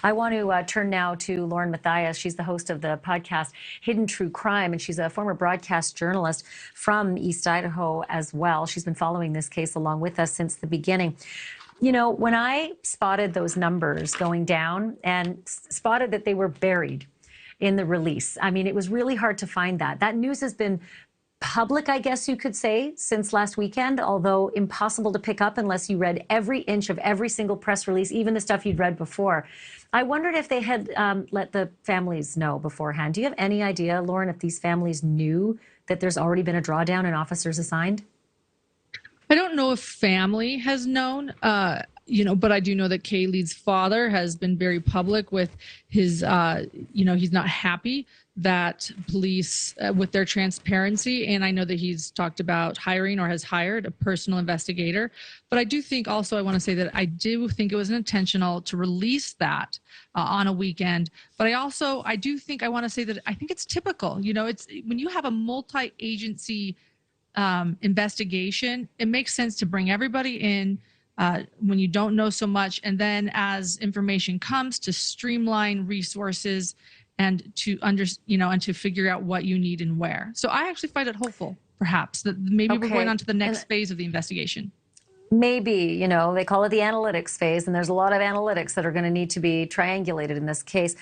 I want to turn now to Lauren Matthias. She's the host of the podcast Hidden True Crime, and she's a former broadcast journalist from East Idaho as well. She's been following this case along with us since the beginning. You know, when I spotted those numbers going down and spotted that they were buried in the release, I mean, it was really hard to find that. That news has been public, I guess you could say, since last weekend, although impossible to pick up unless you read every inch of every single press release, even the stuff you'd read before. I wondered if they had let the families know beforehand. Do you have any idea, Lauren, if these families knew that there's already been a drawdown and officers assigned? I don't know if family has known, but I do know that Kaylee's father has been very public with his, he's not happy that police, with their transparency. And I know that he's talked about hiring or has hired a personal investigator. But I do think also, I want to say that I do think it was intentional to release that on a weekend. But I do think I want to say that I think it's typical. You know, it's when you have a multi-agency investigation, it makes sense to bring everybody in when you don't know so much, and then as information comes, to streamline resources and to and to figure out what you need and where. So I actually find it hopeful, perhaps, that maybe we're going on to the next phase of the investigation. Maybe, they call it the analytics phase, and there's a lot of analytics that are going to need to be triangulated in this case.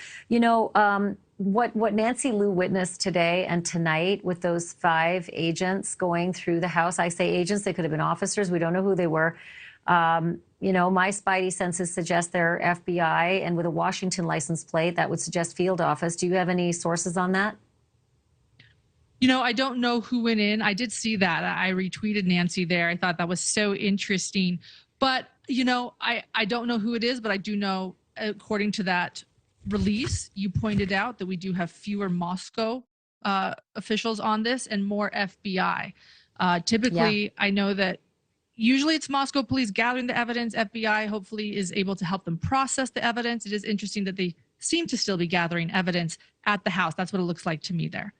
What Nancy Liu witnessed today and tonight with those 5 agents going through the house, I say agents, they could have been officers. We don't know who they were. My spidey senses suggest they're FBI, and with a Washington license plate, that would suggest field office. Do you have any sources on that? I don't know who went in. I did see that. I retweeted Nancy there. I thought that was so interesting. But, I don't know who it is, but I do know, according to that release, you pointed out that we do have fewer Moscow officials on this and more FBI. Typically, I know that usually it's Moscow police gathering the evidence. FBI hopefully is able to help them process the evidence. It is interesting that they seem to still be gathering evidence at the house. That's what it looks like to me there.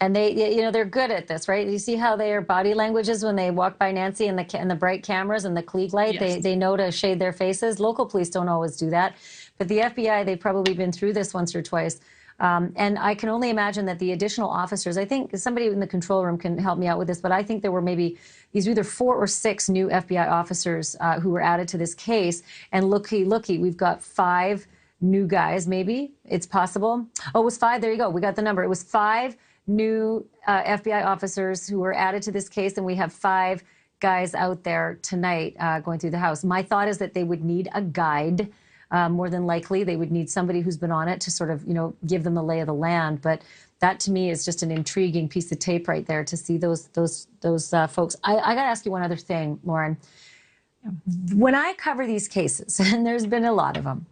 And they're good at this, right? You see how their body languages when they walk by Nancy and the bright cameras and the Klieg light, yes. they know to shade their faces. Local police don't always do that. But the FBI, they've probably been through this once or twice. And I can only imagine that the additional officers, I think somebody in the control room can help me out with this, but I think there were maybe either 4 or 6 new FBI officers who were added to this case. And looky, we've got 5 new guys, maybe. It's possible. Oh, it was 5. There you go. We got the number. It was 5 new FBI officers who were added to this case, and we have 5 guys out there tonight going through the house. My thought is that they would need a guide. More than likely, they would need somebody who's been on it to sort of, give them the lay of the land. But that, to me, is just an intriguing piece of tape right there to see those folks. I got to ask you one other thing, Lauren. When I cover these cases, and there's been a lot of them,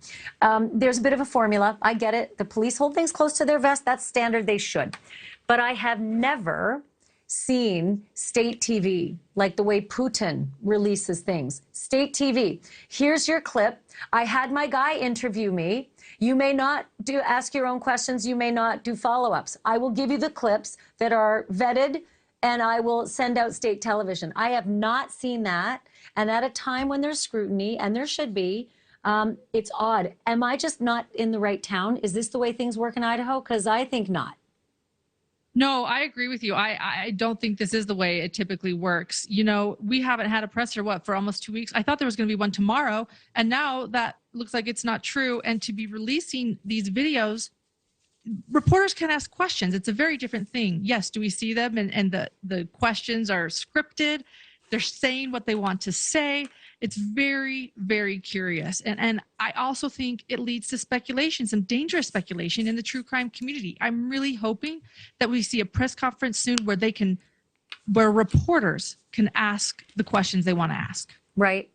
there's a bit of a formula. I get it. The police hold things close to their vest. That's standard. They should. But I have never seen state TV like the way Putin releases things. State TV. Here's your clip. I had my guy interview me. You may not ask your own questions. You may not do follow-ups. I will give you the clips that are vetted, and I will send out state television. I have not seen that. And at a time when there's scrutiny, and there should be, it's odd. Am I just not in the right town? Is this the way things work in Idaho? Because I think not. No, I agree with you. I don't think this is the way it typically works. We haven't had a presser, for almost 2 weeks. I thought there was going to be one tomorrow, and now that looks like it's not true. And to be releasing these videos, reporters can ask questions. It's a very different thing. Yes, do we see them? And the questions are scripted. They're saying what they want to say. It's very, very curious. And I also think it leads to speculation, some dangerous speculation in the true crime community. I'm really hoping that we see a press conference soon where reporters can ask the questions they want to ask. Right.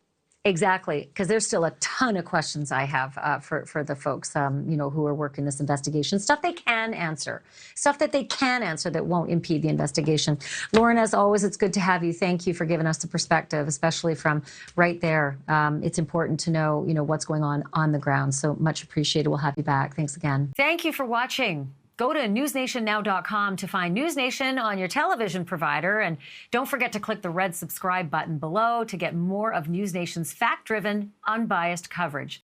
Exactly, because there's still a ton of questions I have for the folks, who are working this investigation. Stuff they can answer, stuff that they can answer that won't impede the investigation. Lauren, as always, it's good to have you. Thank you for giving us the perspective, especially from right there. It's important to know, what's going on the ground. So much appreciated. We'll have you back. Thanks again. Thank you for watching. Go to newsnationnow.com to find NewsNation on your television provider. And don't forget to click the red subscribe button below to get more of NewsNation's fact-driven, unbiased coverage.